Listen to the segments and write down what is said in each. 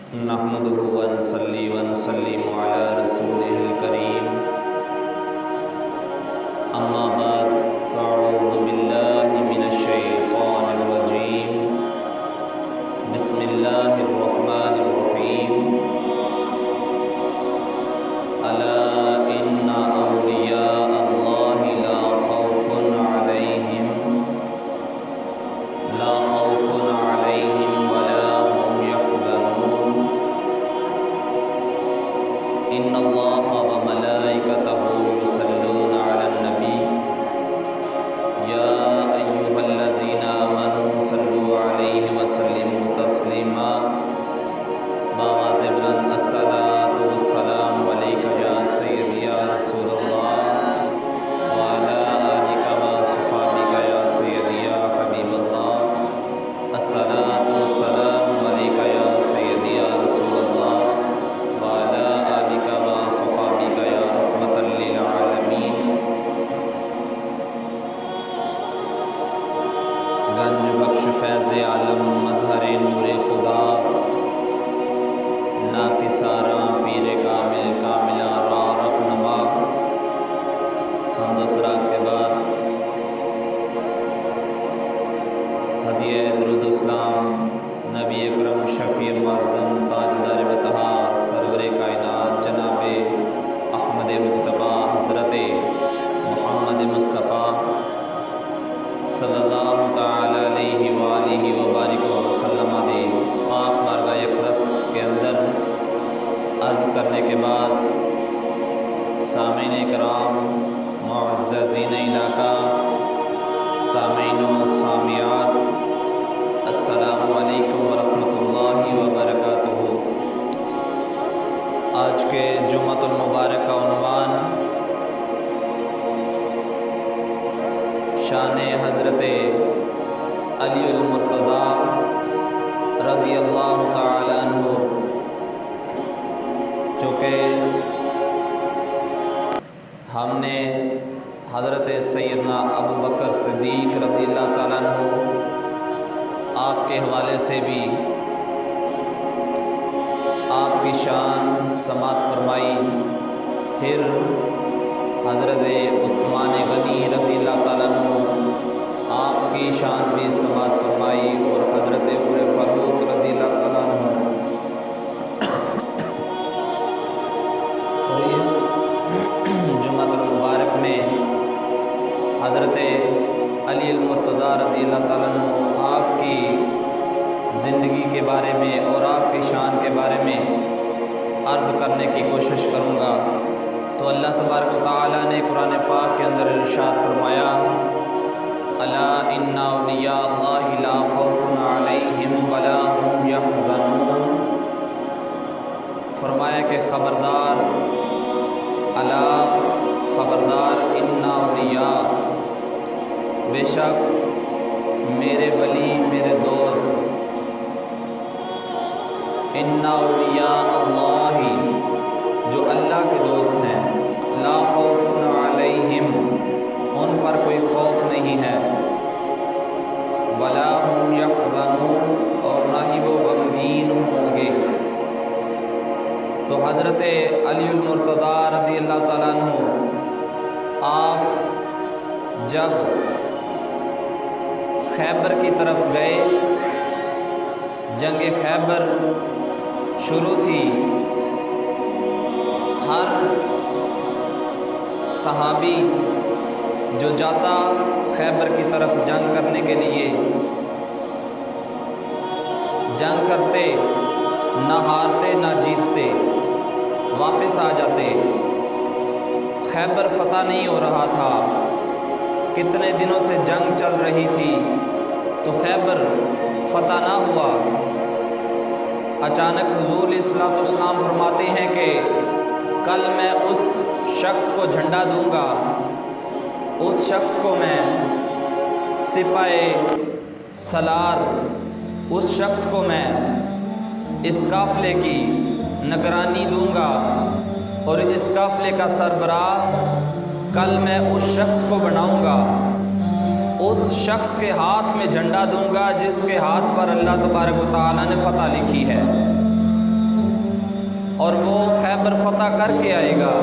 نحمده ونصلي ونسلم على رسوله الكريم اما بعد فاعوذ بالله من الشيطان الرجيم بسم الله الرحمن الرحيم الا ان اولياء الله لا خوف عليهم ولا هم يحزنون ان الله وملائكته يصلون على النبي يا ايها الذين آمنوا صلوا عليه وسلموا تسليما باغض الصلاة والسلام عليك يا سيدي يا رسول الله وعلى آلك وصحبك يا سيدي يا حبيب الله الصلاة والسلام عليك يا سيدي يا رسول الله وعلى آلك وصحبك يا رحمة للعالمين گنج بخش فیض عالم مظہر نور خدا ناکساراں پیر کامل کاملاں راہ رہنما حمد و ثنا کے بعد ہدیہ درود اسلام نبی اکرم شفیع معظم تاجدار بتہا سرور کائنات جناب احمد مجتبی حضرت محمد مصطفیٰ صلی اللہ تعالی علیہ وآلہ وبارک وسلم دے پاک مارگاہ اقدس کے اندر عرض کرنے کے بعد سامعین کرام معززین علاقہ سامعین و سامعات السلام علیکم ورحمۃ اللہ وبرکاتہ۔ آج کے جمعۃ المبارک کا عنوان شان حضرت علی المرتضیٰ رضی اللہ تعالی عنہ، چونکہ ہم نے حضرت سیدنا ابو بکر صدیق رضی اللہ تعالیٰ عنہ آپ کے حوالے سے بھی آپ کی شان سماعت فرمائی، پھر حضرت عثمان غنی رضی اللہ تعالیٰ عنہ آپ کی شان بھی سماعت فرمائی، اور حضرت عمر فاروق رضی اللہ تعالیٰ عنہ، اور اس جمعۃ المبارک میں حضرت علی المرتضیٰ رضی اللہ تعالیٰ عنہ آپ کی زندگی کے بارے میں اور آپ کی شان کے بارے میں عرض کرنے کی کوشش کروں گا۔ تو اللہ تبارک و تعالیٰ نے قرآن پاک کے اندر ارشاد فرمایا، الا ان اولیاء اللہ لا خوف علیہم ولا هم یحزنون، فرمایا کہ خبردار، الا خبردار، ان اولیاء، بے شک میرے ولی، میرے دوست، ان اولیاء اللہ، جو اللہ کے دوست ہیں، لا خوف علیہم، ان پر کوئی خوف نہیں ہے، ولا هم یحزنون، اور نہ ہی وہ غمگین ہوں گے۔ تو حضرت علی المرتضیٰ رضی اللہ تعالیٰ عنہ آپ جب خیبر کی طرف گئے، جنگ خیبر شروع تھی، ہر صحابی جو جاتا خیبر کی طرف جنگ کرنے کے لیے، جنگ کرتے، نہ ہارتے نہ جیتتے، واپس آ جاتے۔ خیبر فتح نہیں ہو رہا تھا، کتنے دنوں سے جنگ چل رہی تھی تو خیبر فتح نہ ہوا۔ اچانک حضور علیہ الصلوۃ والسلام فرماتے ہیں کہ کل میں اس شخص کو جھنڈا دوں گا، اس شخص کو میں سپاہ سالار، اس شخص کو میں اس قافلے کی نگرانی دوں گا، اور اس قافلے کا سربراہ کل میں اس شخص کو بناؤں گا، اس شخص کے ہاتھ میں جھنڈا دوں گا جس کے ہاتھ پر اللہ تبارک و تعالیٰ نے فتح لکھی ہے۔ اور وہ خیبر فتح کر کے آئے گا۔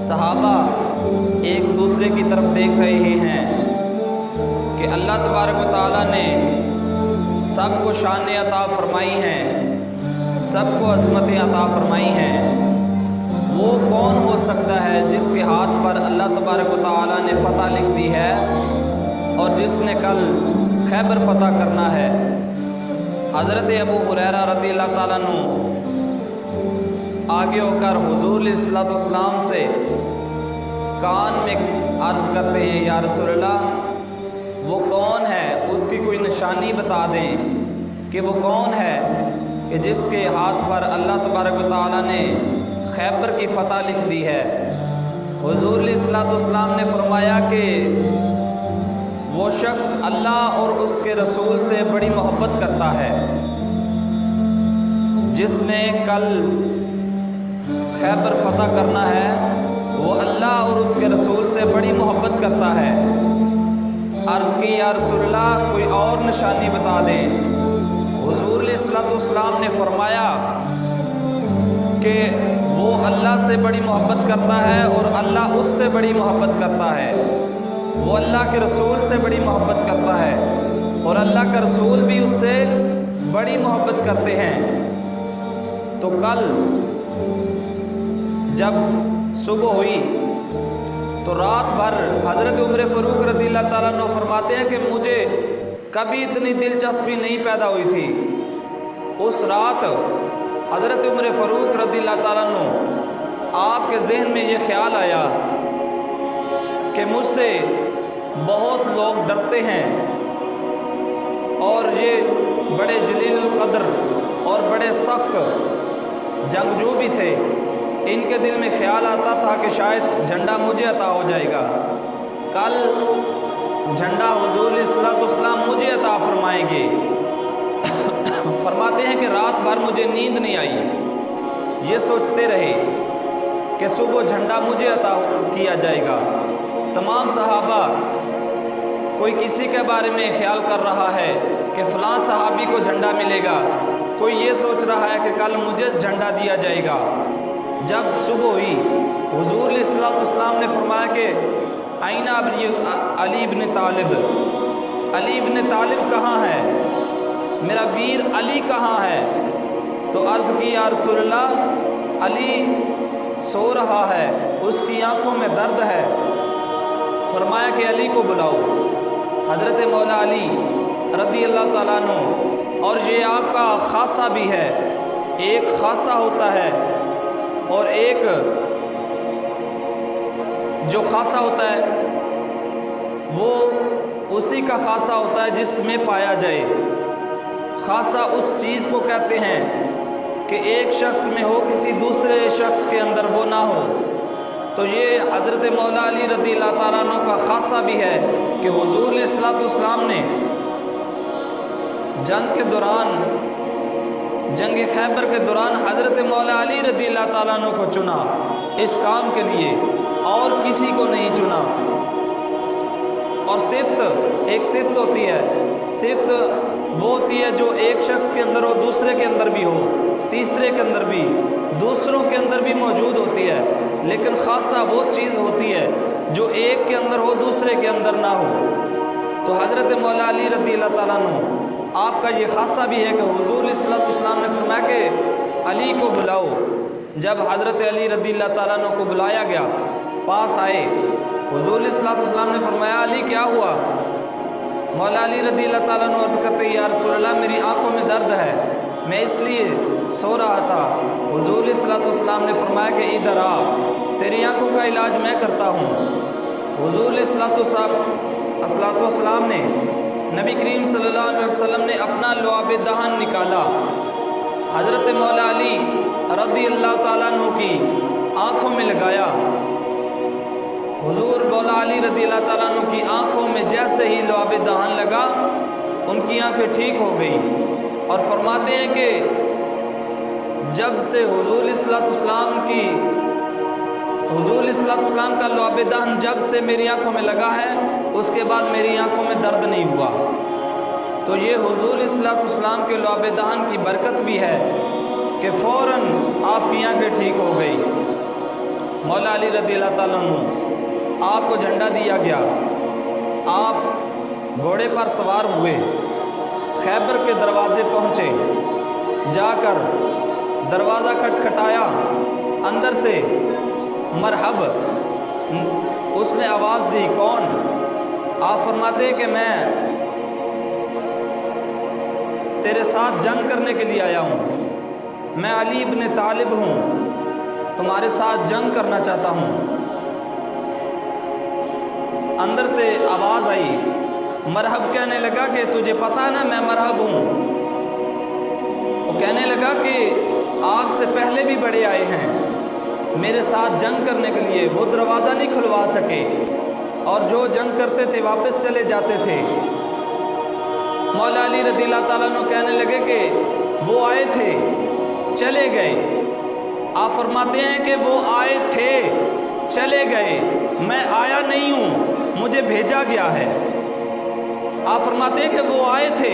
صحابہ ایک دوسرے کی طرف دیکھ رہے ہیں کہ اللہ تبارک و تعالیٰ نے سب کو شان عطا فرمائی ہیں، سب کو عظمتیں عطا فرمائی ہیں، وہ کون ہو سکتا ہے جس کے ہاتھ پر اللہ تبارک و تعالیٰ نے فتح لکھ دی ہے اور جس نے کل خیبر فتح کرنا ہے۔ حضرت ابو ہریرہ رضی اللہ تعالیٰ عنہ آگے ہو کر حضور علیہ الصلوۃ والسلام سے کان میں عرض کرتے ہیں، یا رسول اللہ وہ کون ہے، اس کی کوئی نشانی بتا دیں کہ وہ کون ہے کہ جس کے ہاتھ پر اللہ تبارک و تعالیٰ نے خیبر کی فتح لکھ دی ہے۔ حضور علیہ الصلوۃ والسلام نے فرمایا کہ وہ شخص اللہ اور اس کے رسول سے بڑی محبت کرتا ہے، جس نے کل خیبر فتح کرنا ہے وہ اللہ اور اس کے رسول سے بڑی محبت کرتا ہے۔ عرض کی یا رسول اللہ کوئی اور نشانی بتا دیں۔ حضور علیہ الصلوۃ والسلام نے فرمایا کہ وہ اللہ سے بڑی محبت کرتا ہے اور اللہ اس سے بڑی محبت کرتا ہے، وہ اللہ کے رسول سے بڑی محبت کرتا ہے اور اللہ کا رسول بھی اس سے بڑی محبت کرتے ہیں۔ تو کل جب صبح ہوئی تو رات بھر حضرت عمر فاروق رضی اللہ تعالیٰ عنہ فرماتے ہیں کہ مجھے کبھی اتنی دلچسپی نہیں پیدا ہوئی تھی۔ اس رات حضرت عمر فاروق رضی اللہ تعالیٰ عنہ آپ کے ذہن میں یہ خیال آیا کہ مجھ سے بہت لوگ ڈرتے ہیں اور یہ بڑے جلیل القدر اور بڑے سخت جنگجو بھی تھے، ان کے دل میں خیال آتا تھا کہ شاید جھنڈا مجھے عطا ہو جائے گا، کل جھنڈا حضور علیہ الصلوۃ والسلام مجھے عطا فرمائیں گے۔ فرماتے ہیں کہ رات بھر مجھے نیند نہیں آئی، یہ سوچتے رہے کہ صبح جھنڈا مجھے عطا کیا جائے گا۔ تمام صحابہ کوئی کسی کے بارے میں خیال کر رہا ہے کہ فلاں صحابی کو جھنڈا ملے گا، کوئی یہ سوچ رہا ہے کہ کل مجھے جھنڈا دیا جائے گا۔ جب صبح ہوئی حضور علیہ الصلوۃ والسلام نے فرمایا کہ آئینہ علی بن طالب، علی بن طالب کہاں ہے، میرا ویر علی کہاں ہے؟ تو عرض کی یا رسول اللہ علی سو رہا ہے، اس کی آنکھوں میں درد ہے۔ فرمایا کہ علی کو بلاؤ۔ حضرت مولا علی رضی اللہ تعالیٰ عنہ، اور یہ آپ کا خاصہ بھی ہے، ایک خاصہ ہوتا ہے اور ایک جو خاصہ ہوتا ہے وہ اسی کا خاصہ ہوتا ہے جس میں پایا جائے۔ خاصہ اس چیز کو کہتے ہیں کہ ایک شخص میں ہو کسی دوسرے شخص کے اندر وہ نہ ہو۔ تو یہ حضرت مولا علی رضی اللہ تعالیٰ عنہ کا خاصہ بھی ہے کہ حضور علیہ الصلوۃ والسلام نے جنگ کے دوران، جنگ خیبر کے دوران حضرت مولا علی رضی اللہ تعالیٰ عنہ کو چنا اس کام کے لیے، اور کسی کو نہیں چنا۔ اور صفت، ایک صفت ہوتی ہے، صفت وہ ہوتی ہے جو ایک شخص کے اندر ہو دوسرے کے اندر بھی ہو، تیسرے کے اندر بھی، دوسروں کے اندر بھی موجود ہوتی ہے، لیکن خاصہ وہ چیز ہوتی ہے جو ایک کے اندر ہو دوسرے کے اندر نہ ہو۔ تو حضرت مولا علی رضی اللہ تعالیٰ عنہ آپ کا یہ خاصہ بھی ہے کہ حضور علیہ الصلوۃ والسلام نے فرمایا کہ علی کو بلاؤ۔ جب حضرت علی رضی اللہ تعالیٰ عنہ کو بلایا گیا، پاس آئے، حضور علیہ الصلوۃ والسلام نے فرمایا علی کیا ہوا؟ مولا علی رضی اللہ تعالیٰ عنہ عرض کرتے یا رسول اللہ میری آنکھوں میں درد ہے، میں اس لیے سو رہا تھا۔ حضور علیہ الصلوۃ والسلام نے فرمایا کہ ادھر آ، تیری آنکھوں کا علاج میں کرتا ہوں۔ حضور علیہ الصلوۃ والسلام نے، نبی کریم صلی اللہ علیہ وسلم نے اپنا لعاب دہن نکالا، حضرت مولا علی رضی اللہ تعالیٰ عنہ کی آنکھوں میں لگایا۔ حضور مولا علی رضی اللہ تعالیٰ عنہ کی آنکھوں میں جیسے ہی لعاب دہن لگا، ان کی آنکھیں ٹھیک ہو گئیں، اور فرماتے ہیں کہ جب سے حضور علیہ الصلوۃ والسلام کا لعاب دہن جب سے میری آنکھوں میں لگا ہے، اس کے بعد میری آنکھوں میں درد نہیں ہوا۔ تو یہ حضور علیہ الصلوۃ والسلام کے لعاب دہن کی برکت بھی ہے کہ کہ فوراً آپ کی آنکھیں ٹھیک ہو گئی۔ مولا علی رضی اللہ تعالیٰ عنہ آپ کو جھنڈا دیا گیا، آپ گھوڑے پر سوار ہوئے، خیبر کے دروازے پہنچے، جا کر دروازہ کھٹکھٹایا، اندر سے مرحب اس نے آواز دی، کون؟ آپ فرماتے کہ میں تیرے ساتھ جنگ کرنے کے لیے آیا ہوں، میں علی ابن طالب ہوں، تمہارے ساتھ جنگ کرنا چاہتا ہوں۔ اندر سے آواز آئی، مرحب کہنے لگا کہ تجھے پتہ نا میں مرحب ہوں۔ وہ کہنے لگا کہ آپ سے پہلے بھی بڑے آئے ہیں میرے ساتھ جنگ کرنے کے لیے، وہ دروازہ نہیں کھلوا سکے، اور جو جنگ کرتے تھے واپس چلے جاتے تھے۔ مولا علی رضی اللہ تعالیٰ عنہ کہنے لگے کہ وہ آئے تھے چلے گئے۔ آپ فرماتے ہیں کہ وہ آئے تھے چلے گئے، میں آیا نہیں ہوں، مجھے بھیجا گیا ہے۔ آپ فرماتے ہیں کہ وہ آئے تھے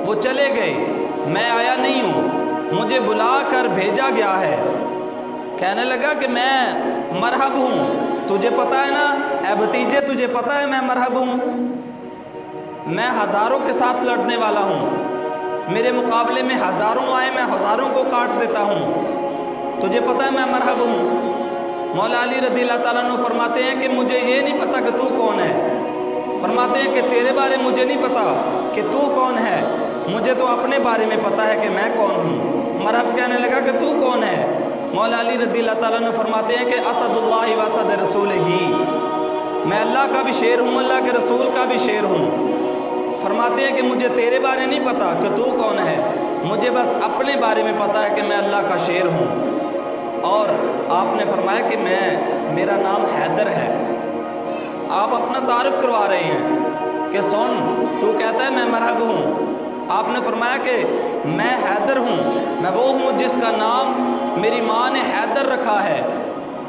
وہ چلے گئے، میں آیا نہیں ہوں، مجھے بلا کر بھیجا گیا ہے۔ کہنے لگا کہ میں مرحب ہوں، تجھے پتہ ہے نا اے بھتیجے، تجھے پتہ ہے میں مرحب ہوں، میں ہزاروں کے ساتھ لڑنے والا ہوں، میرے مقابلے میں ہزاروں آئے، میں ہزاروں کو کاٹ دیتا ہوں، تجھے پتہ ہے میں مرحب ہوں۔ مولا علی رضی اللہ تعالیٰ عنہ فرماتے ہیں کہ مجھے یہ نہیں پتہ کہ تو کون ہے۔ فرماتے ہیں کہ تیرے بارے مجھے نہیں پتہ کہ تو کون ہے، مجھے تو اپنے بارے میں پتہ ہے کہ میں کون ہوں۔ مرحب کہنے لگا کہ تو کون ہے؟ مولا علی رضی اللہ تعالیٰ عنہ فرماتے ہیں کہ اسد اللہ و اسد رسول ہی، میں اللہ کا بھی شیر ہوں، اللہ کے رسول کا بھی شیر ہوں۔ فرماتے ہیں کہ مجھے تیرے بارے نہیں پتہ کہ تو کون ہے، مجھے بس اپنے بارے میں پتہ ہے کہ میں اللہ کا شیر ہوں۔ اور آپ نے فرمایا کہ میرا نام حیدر ہے۔ آپ اپنا تعارف کروا رہے ہیں کہ سن تو کہتا ہے میں مرحب ہوں، آپ نے فرمایا کہ میں حیدر ہوں، میں وہ ہوں جس کا نام میری ماں نے حیدر رکھا ہے۔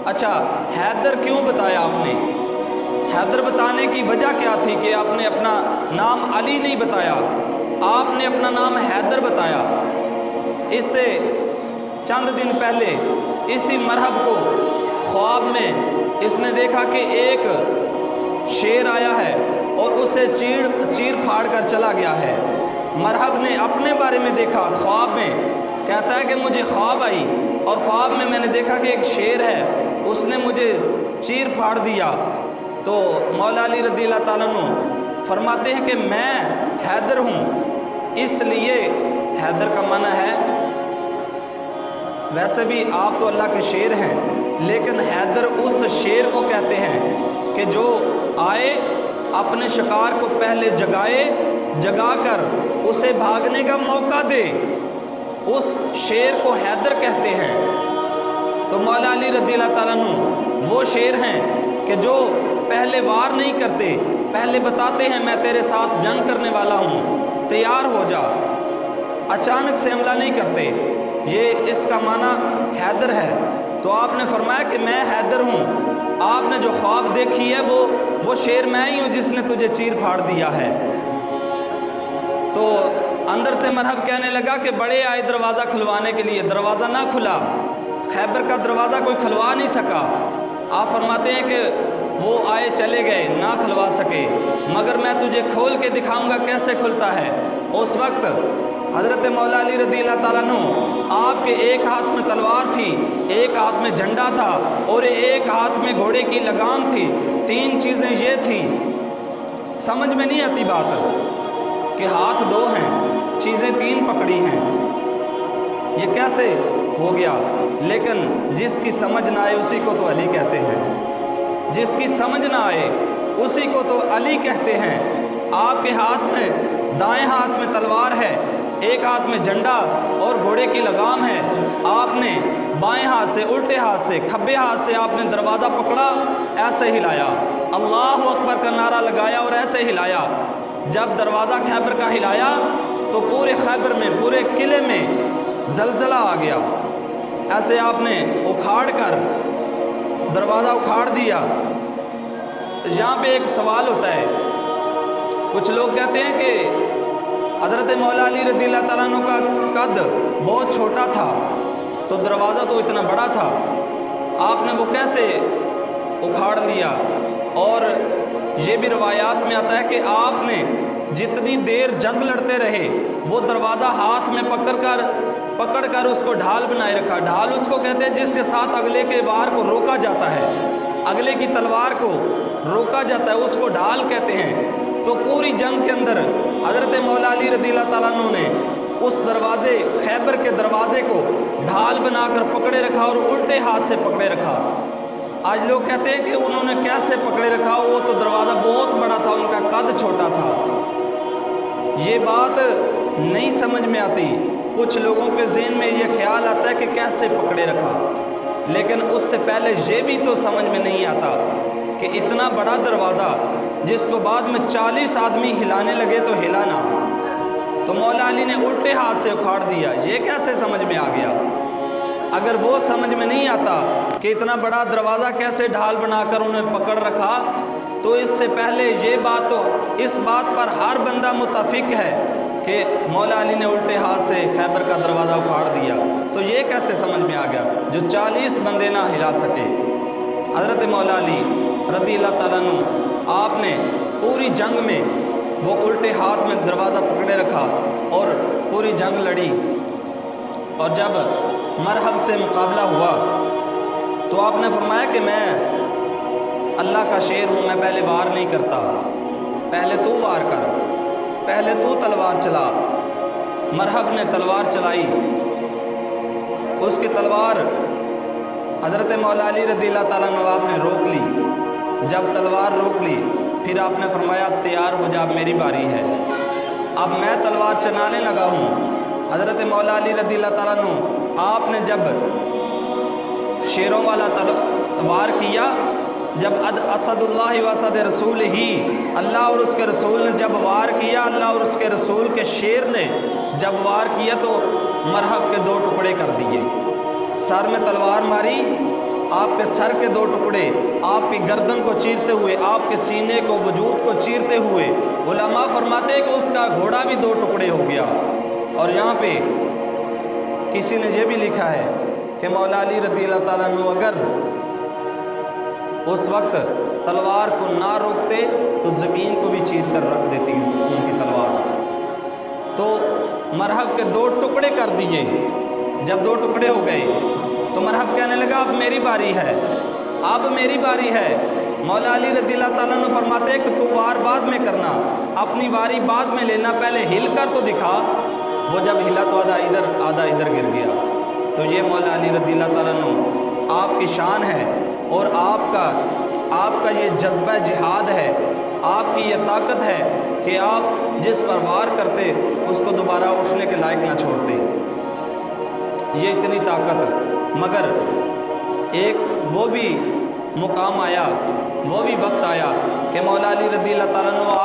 اچھا حیدر کیوں بتایا آپ نے؟ حیدر بتانے کی وجہ کیا تھی کہ آپ نے اپنا نام علی نہیں بتایا، آپ نے اپنا نام حیدر بتایا؟ اس سے چند دن پہلے اسی مرحب کو خواب میں اس نے دیکھا کہ ایک شیر آیا ہے اور اسے چیر پھاڑ کر چلا گیا ہے۔ مرحب نے اپنے بارے میں دیکھا خواب میں، کہتا ہے کہ مجھے خواب آئی اور خواب میں نے دیکھا کہ ایک شیر ہے، اس نے مجھے چیر پھاڑ دیا۔ تو مولا علی رضی اللہ تعالیٰ عنہ فرماتے ہیں کہ میں حیدر ہوں، اس لیے حیدر کا معنی ہے، ویسے بھی آپ تو اللہ کے شیر ہیں، لیکن حیدر اس شیر کو کہتے ہیں کہ جو آئے اپنے شکار کو پہلے جگا کر اسے بھاگنے کا موقع دے، اس شیر کو حیدر کہتے ہیں۔ تو مولا علی رضی اللہ تعالیٰ عنہ وہ شیر ہیں کہ جو پہلے وار نہیں کرتے، پہلے بتاتے ہیں میں تیرے ساتھ جنگ کرنے والا ہوں، تیار ہو جا، اچانک سے حملہ نہیں کرتے، یہ اس کا معنی حیدر ہے۔ تو آپ نے فرمایا کہ میں حیدر ہوں، آپ نے جو خواب دیکھی ہے وہ شیر میں ہی ہوں جس نے تجھے چیر پھاڑ دیا ہے۔ تو اندر سے مرحب کہنے لگا کہ بڑے آئے دروازہ کھلوانے کے لیے، دروازہ نہ کھلا، خیبر کا دروازہ کوئی کھلوا نہیں سکا۔ آپ فرماتے ہیں کہ وہ آئے چلے گئے، نہ کھلوا سکے، مگر میں تجھے کھول کے دکھاؤں گا کیسے کھلتا ہے۔ اس وقت حضرت مولا علی رضی اللہ تعالیٰ عنہ آپ کے ایک ہاتھ میں تلوار تھی، ایک ہاتھ میں جھنڈا تھا اور ایک ہاتھ میں گھوڑے کی لگام تھی، تین چیزیں یہ تھیں۔ سمجھ میں نہیں آتی بات کہ ہاتھ دو ہیں، چیزیں تین پکڑی ہیں، یہ کیسے ہو گیا؟ لیکن جس کی سمجھ نہ آئے اسی کو تو علی کہتے ہیں، جس کی سمجھ نہ آئے اسی کو تو علی کہتے ہیں۔ آپ کے ہاتھ میں، دائیں ہاتھ میں تلوار ہے، ایک ہاتھ میں جھنڈا اور گھوڑے کی لگام ہے، آپ نے بائیں ہاتھ سے، الٹے ہاتھ سے، کھبے ہاتھ سے آپ نے دروازہ پکڑا، ایسے ہلایا، اللہ اکبر کا نعرہ لگایا اور ایسے ہلایا۔ جب دروازہ خیبر کا ہلایا تو پورے خیبر میں، پورے قلعے میں زلزلہ آ گیا، ایسے آپ نے اکھاڑ کر دروازہ اکھاڑ دیا۔ یہاں پہ ایک سوال ہوتا ہے، کچھ لوگ کہتے ہیں کہ حضرت مولا علی رضی اللہ تعالیٰ عنہ کا قد بہت چھوٹا تھا، تو دروازہ تو اتنا بڑا تھا، آپ نے وہ کیسے اکھاڑ لیا؟ اور یہ بھی روایات میں آتا ہے کہ آپ نے جتنی دیر جنگ لڑتے رہے وہ دروازہ ہاتھ میں پکڑ کر اس کو ڈھال بنائے رکھا۔ ڈھال اس کو کہتے ہیں جس کے ساتھ اگلے کے وار کو روکا جاتا ہے، اگلے کی تلوار کو روکا جاتا ہے، اس کو ڈھال کہتے ہیں۔ تو پوری جنگ کے اندر حضرت مولا علی رضی اللہ تعالیٰ عنہ نے اس دروازے، خیبر کے دروازے کو ڈھال بنا کر پکڑے رکھا اور الٹے ہاتھ سے پکڑے رکھا۔ آج لوگ کہتے ہیں کہ انہوں نے کیسے پکڑے رکھا، وہ تو دروازہ بہت بڑا تھا، ان کا قد چھوٹا تھا۔ یہ بات نہیں سمجھ میں آتی، کچھ لوگوں کے ذہن میں یہ خیال آتا ہے کہ کیسے پکڑے رکھا، لیکن اس سے پہلے یہ بھی تو سمجھ میں نہیں آتا کہ اتنا بڑا دروازہ جس کو بعد میں 40 آدمی ہلانے لگے تو ہلا نہ، تو مولا علی نے الٹے ہاتھ سے اکھاڑ دیا۔ یہ کیسے سمجھ میں آ گیا؟ اگر وہ سمجھ میں نہیں آتا کہ اتنا بڑا دروازہ کیسے ڈھال بنا کر انہیں پکڑ رکھا، تو اس سے پہلے یہ بات تو اس بات پر ہر بندہ متفق ہے کہ مولا علی نے الٹے ہاتھ سے خیبر کا دروازہ اکھاڑ دیا، تو یہ کیسے سمجھ میں آ گیا جو 40 بندے نہ ہلا سکے؟ حضرت مولا علی رضی اللہ تعالیٰ عنہ آپ نے پوری جنگ میں وہ الٹے ہاتھ میں دروازہ پکڑے رکھا اور پوری جنگ لڑی، اور جب مرحب سے مقابلہ ہوا تو آپ نے فرمایا کہ میں اللہ کا شیر ہوں، میں پہلے وار نہیں کرتا، پہلے تو وار کر، پہلے تو تلوار چلا۔ مرحب نے تلوار چلائی، اس کی تلوار حضرت مولا علی رضی اللہ تعالیٰ عنہ آپ نے روک لی۔ جب تلوار روک لی پھر آپ نے فرمایا اب تیار ہو جا، اب میری باری ہے، اب میں تلوار چلانے لگا ہوں۔ حضرت مولا علی رضی اللہ تعالیٰ عنہ آپ نے جب شیروں والا وار کیا، جب اسد اللہ و اسد رسول ہی، اللہ اور اس کے رسول نے جب وار کیا، اللہ اور اس کے رسول کے شیر نے جب وار کیا تو مرحب کے 2 ٹکڑے کر دیے۔ سر میں تلوار ماری، آپ کے سر کے 2 ٹکڑے، آپ کی گردن کو چیرتے ہوئے، آپ کے سینے کو، وجود کو چیرتے ہوئے۔ علماء فرماتے ہیں کہ اس کا گھوڑا بھی 2 ٹکڑے ہو گیا۔ اور یہاں پہ کسی نے یہ بھی لکھا ہے کہ مولا علی رضی اللہ تعالیٰ عنہ اگر اس وقت تلوار کو نہ روکتے تو زمین کو بھی چیر کر رکھ دیتی ان کی تلوار۔ تو مرحب کے 2 ٹکڑے کر دیے۔ جب 2 ٹکڑے ہو گئے تو مرحب کہنے لگا اب میری باری ہے، اب میری باری ہے۔ مولا علی رضی اللہ تعالیٰ عنہ فرماتے ہیں کہ تو وار بعد میں کرنا، اپنی واری بعد میں لینا، پہلے ہل کر تو دکھا۔ وہ جب ہلا تو آدھا ادھر گر گیا۔ تو یہ مولا علی رضی اللہ تعالیٰ عنہ آپ کی شان ہے، اور آپ کا یہ جذبہ جہاد ہے، آپ کی یہ طاقت ہے کہ آپ جس پر وار کرتے اس کو دوبارہ اٹھنے کے لائق نہ چھوڑتے۔ یہ اتنی طاقت، مگر ایک وہ بھی مقام آیا، وہ بھی وقت آیا کہ مولا علی رضی اللہ تعالیٰ عنہ